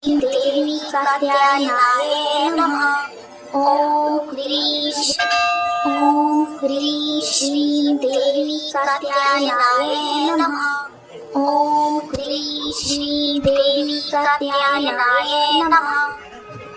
देवी कात्यायनाय नमः। ओम ह्रीं श्रीं देवी कात्यायनाय नमः। ओम ह्रीं श्रीं देवी कात्यायनाय नमः।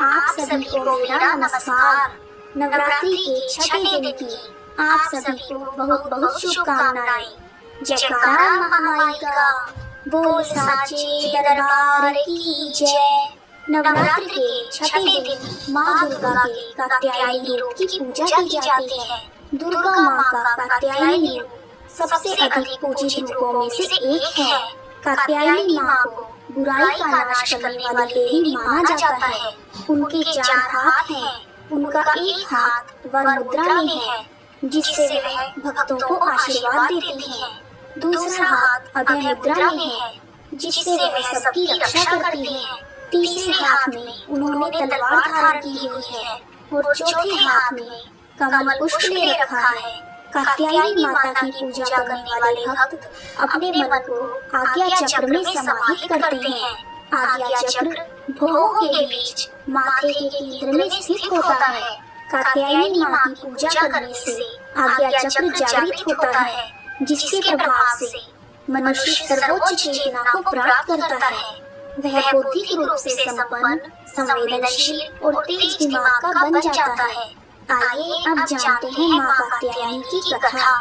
आप सभी को मेरा नमस्कार। नवरात्रि के छठे दिन की आप सभी को बहुत बहुत शुभकामनाएं। जयकारा महामाई का, बोल साचे दरबार की जय। नवरात्रि के छठे दिन माँ दुर्गा के कात्यायनी रूप की पूजा की जाती है। दुर्गा माँ का कात्यायनी रूप सबसे अधिक पूजित रूपों में से एक है। कात्यायनी माँ को बुराई का नाश करने वाली देवी माना जाता है। उनके 4 हाथ हैं। उनका एक हाथ वर मुद्रा में है, जिससे वह भक्तों को आशीर्वाद देती है। दूसरा हाथ अभय मुद्रा में है, जिससे वह सबकी रक्षा करती है। तीसरे हाथ में उन्होंने तलवार धारण की हुई है और चौथे हाथ में कमल पुष्प ले रखा है। कात्यायनी माता की पूजा करने वाले भक्त अपने मन को आज्ञा चक्र में समाहित करते हैं। आज्ञा चक्र भुवों के बीच माथे के केंद्र में स्थित होता है। कात्यायनी माँ की पूजा करने से आज्ञा चक्र जागृत होता है, जिसके प्रभाव से मनुष्य सर्वोच्च चेतना को प्राप्त करता है। वह बौद्धिक रूप से संपन्न, संवेदनशील और तेज दिमाग का बन जाता है। आइए अब जानते हैं माँ कात्यायनी की कथा।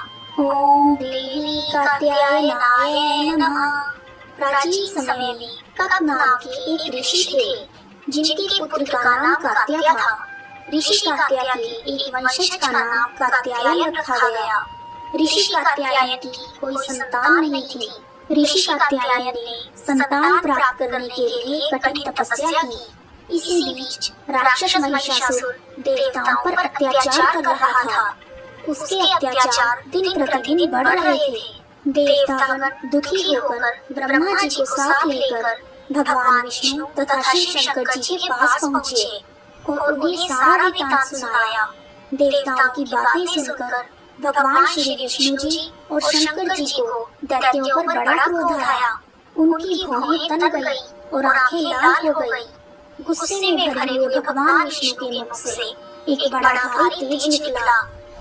ओम देवी कात्यायनाय नमः। प्राचीन समय में कक नाम के एक ऋषि थे, जिनके पुत्र का नाम कात्या था। ऋषि कात्या के एक वंशज का नाम कात्यायन रखा गया। ऋषि कात्यायन की कोई संतान नहीं थी। ऋषि कात्यायन ने संतान प्राप्त करने के लिए कठिन तपस्या की। इसी बीच राक्षस महिषासुर देवताओं पर अत्याचार कर रहा था। उसके अत्याचार दिन प्रतिदिन बढ़ रहे थे। देवतागण दुखी होकर ब्रह्मा जी को साथ लेकर भगवान विष्णु तथा शिव शंकर जी के पास पहुँचे और उन्हें सारा वृत्तांत सुनाया। देवताओं की बातें सुनकर भगवान श्री विष्णु जी और शंकर जी को दैत्यों पर बड़ा क्रोध आया। उनकी भौहें तन गई और आंखें लाल हो गई। गुस्से में भरे हुए भगवान विष्णु के मुख से एक बड़ा भारी तेज निकला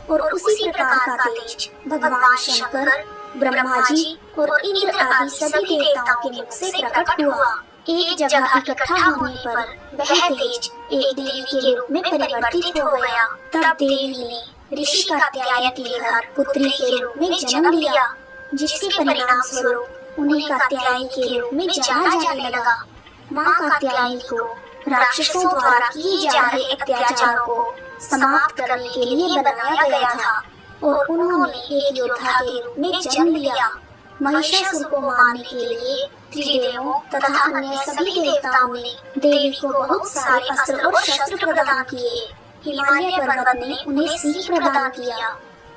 और उसी प्रकार का तेज भगवान शंकर, ब्रह्मा जी और इंद्र आदि सभी देवताओं के मुख से प्रकट हुआ। एक जगह इकट्ठा होने पर वह तेज एक देवी के रूप में परिवर्तित हो गया। तब देवी ने ऋषि कात्यायन के घर पुत्री के रूप में जन्म लिया, जिसके परिणाम स्वरूप उन्हें कात्यायनी के रूप में जाना जाने लगा। माँ कात्यायनी को राक्षसों द्वारा किए जा रहे अत्याचारों को समाप्त करने के लिए बनाया गया था और उन्होंने एक योद्धा के रूप में जन्म लिया। महिषासुर को मारने के लिए त्रिदेवों तथा अन्य सभी देवताओं ने देवी को बहुत सारे अस्त्र और शस्त्र प्रदान किए। हिमालय पर्वत ने उन्हें सिंह प्रदान किया।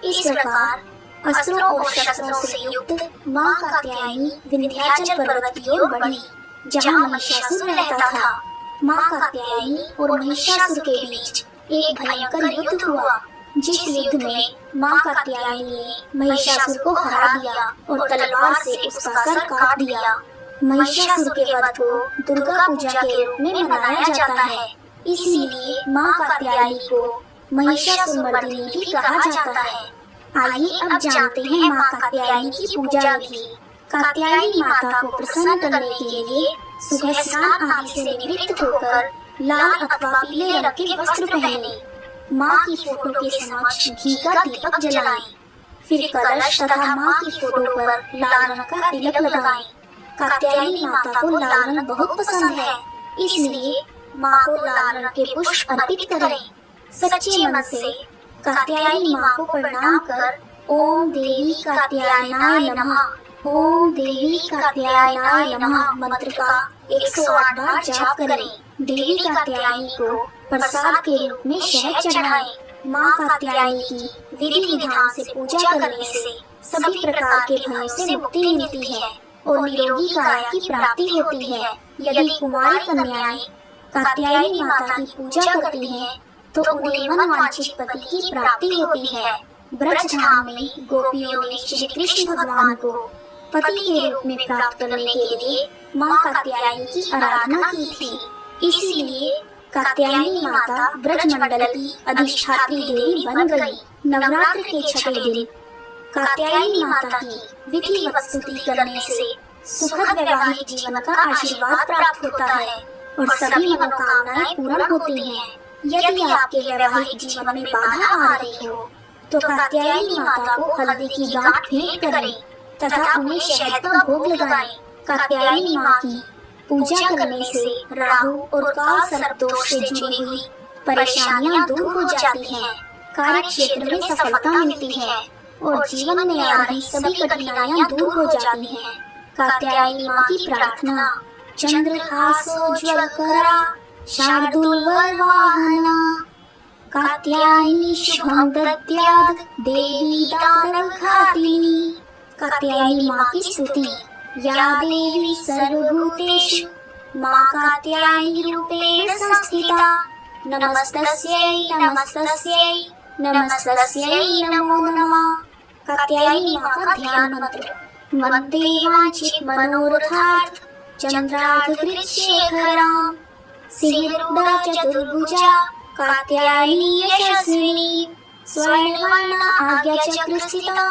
इस प्रकार अस्त्रों और शस्त्रों से युक्त माँ कात्यायनी विंध्याचल पर्वत की ओर बढ़ी, जहाँ महिषासुर रहता था। माँ कात्यायनी और महिषासुर के बीच एक भयंकर युद्ध हुआ, जिस युद्ध में माँ कात्यायनी ने महिषासुर को हरा दिया और तलवार से उसका सर काट दिया। महिषासुर के वध को दुर्गा पूजा के रूप में मनाया जाता है, इसीलिए माँ कात्यायनी को महिषासुरमर्दिनी भी कहा जाता है। आइए अब जानते हैं माँ कात्यायनी की पूजा विधि। कात्यायनी माता को प्रसन्न करने के लिए सुबह स्नान आदि से निवृत्त होकर लाल अथवा पीले रंग के वस्त्र पहने, माँ की फोटो के समक्ष घी का दीपक जलाएं, फिर कलश तथा माँ की फोटो पर लाल रंग का तिलक लगाएं। कात्यायनी माता को लाल रंग बहुत पसंद है, इसलिए माँ को लाल रंग के पुष्प अर्पित करें। सच्चे मन से कात्यायनी माँ को प्रणाम कर ओम देवी कात्यायनाय नमः, ओम देवी कात्यायनाय नमः मंत्र का 108 बार जाप करें। देवी कात्यायनी को प्रसाद के रूप में शहद चढ़ाएं। माँ कात्यायनी की विधि विधान से पूजा करने से सभी प्रकार के भयों से मुक्ति मिलती है और निरोगी काया की प्राप्ति होती है। यदि कुमारी कन्याएं कात्यायनी माता की पूजा करती हैं, तो उन्हें मनवांछित पति की प्राप्ति होती है। ब्रज धाम में गोपियों ने श्री कृष्ण भगवान को पति के रूप में प्राप्त करने के लिए माँ कात्यायनी की आराधना की थी। इसीलिए कात्यायनी माता ब्रजमंडल की अधिष्ठात्री देवी बन गई। नवरात्र के छठे दिन कात्यायनी माता की विधिवत स्तुति करने से सुखद वैवाहिक जीवन का आशीर्वाद प्राप्त होता है और सभी मनोकामनाएं पूर्ण होती हैं। यदि आपके वैवाहिक जीवन में बाधा आ रही हो तो कात्यायनी माता को हल्दी की गांठ भेंट करें तथा उन्हें शहद का भोग लगाएं। कात्यायनी माँ की पूजा करने से राहु और काल सर्प दोष से जुड़ी हुई परेशानियां दूर हो जाती हैं, कार्य क्षेत्र में सफलता मिलती है और जीवन में आ रही सभी कठिनाइयां दूर हो जाती हैं। कात्यायनी माँ की प्रार्थना। चंद्रहासोज्ज्वल करा शार्दूल वाहना कात्यायनी शुभम दद्यात् देवी दानव घातिनी। कात्यायनी माँ की स्तुति। या देवी सर्वभूतेषु माँ कात्यायनी रूपेण संस्थिता। नमस्तस्यै नमस्तस्यै नमस्तस्यै नमो नमः। कात्यायनी माँ का ध्यान मंत्र। वंदे वांछित मनोरथात् चंद्रार्धकृत शेखराम् सिंहरूढा चतुर्भुजा कात्यायनी यशस्विनी। स्वर्णवर्णा आज्ञाचक्रस्थिता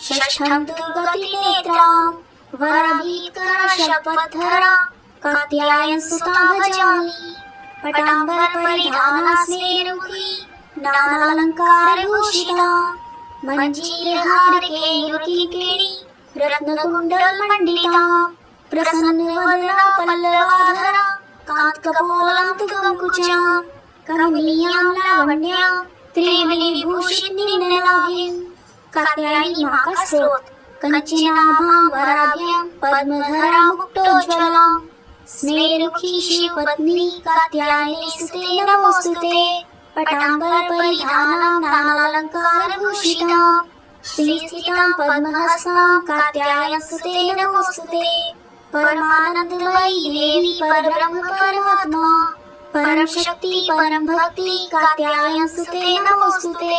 षष्ठं दुर्गतिनेत्राम् वराभीकरा शपथधरा कात्यायन सुता भजामि। पटांबर परिधाना स्मेरुखी नानालंकार भूषिता मंजीरहार केयूरकिंकिणी रत्नकुंडल मंडिता। प्रसन्नवदना पल्लवाधरा कांतकपोलं तुगंकुचां कमनीयां लावण्यां त्रिवेणीभूषिणीं ननाभिं। कात्यायनी माँ का स्तोत्र। कंचनाभां वराभ्यां पद्मधरा मुक्तोज्ज्वलां स्मेरुखी शिवपत्नी कात्यायनी सुते नमोस्तुते। पटांबर परिधानां नानालंकार भूषितां श्रीस्थितां पद्महस्तां कात्यायन सुते नमोस्तुते। परमानंदमयी देवी परब्रह्म परमात्मा परम शक्ति परम भक्ति कात्यायन सुते नमोस्तुते।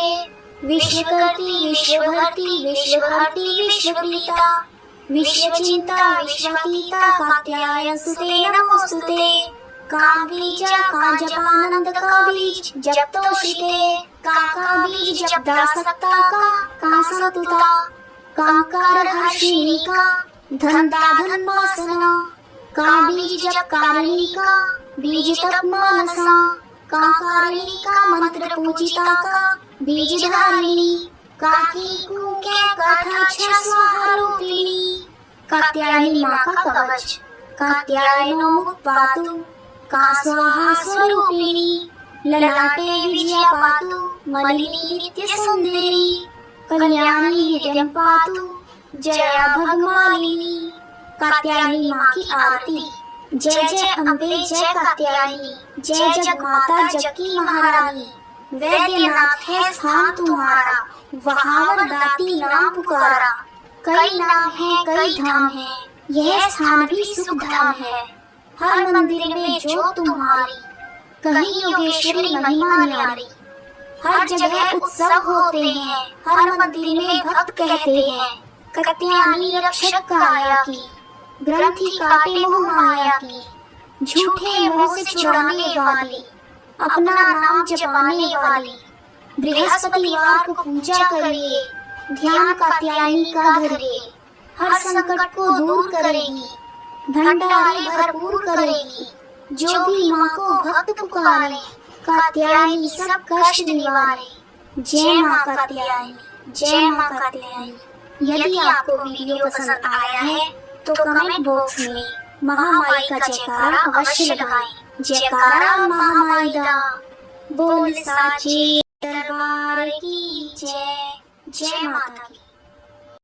विश्वकर्त्री विश्वभर्ती विश्वभारती विश्वप्रीता विश्वचिंता विश्वपीता कात्यायन सुते नमोस्तुते। काम बीजा का जपानंद का बीज जप तोषिते। का बीज जप दासक्ता का संतुता। कांकार हर्षिणी का धनदा धन्मासना। का बीज जप कारिणी का बीज तप मानसा। कारिणी का मंत्र पूजिता का बीज धारिणी। काकी कुके कटाक्ष स्वाहा रूपिणी। कात्यायनी माँ का कवच। कात्यायनो मुख पातु का स्वाहा स्वरूपिणी। ललाटे विजया पातु मलिनी नित्य सुंदरी। कल्याणी हृदयं पातु जया भगमालिनी। कात्यायनी माँ की आरती। जय जय अम्बे जय कात्यायनी जय जगमाता जग की महारानी। वैद्यनाथ है स्थान तुम्हारा वहाँ वरदाती नाम पुकारा। कई नाम है कई धाम है यह स्थान भी सुख धाम है। हर मंदिर में जोत तुम्हारी कहीं योगेश्वरी महिमा न्यारी। हर जगह उत्सव होते हैं हर मंदिर में भक्त कहते हैं। कात्यायनी रक्षक काया की ग्रंथि काटे मोह माया की। झूठे मोह से छुड़ाने वाली अपना नाम जपाने वाली। बृहस्पतिवार को पूजा करिए ध्यान कात्यायनी का धरिए। हर संकट को दूर करेगी भंडारे भरपूर करेगी। जो भी माँ को भक्त पुकारे कात्यायनी सब कष्ट निवारे। जय माँ कात्यायनी जय माँ कात्यायनी। यदि आपको वीडियो पसंद आया है तो कमेंट बॉक्स में महामाई का जयकारा अवश्य लगाएं। जयकारा महामाई दा। बोल साचे दरबार की जय। जय माता की।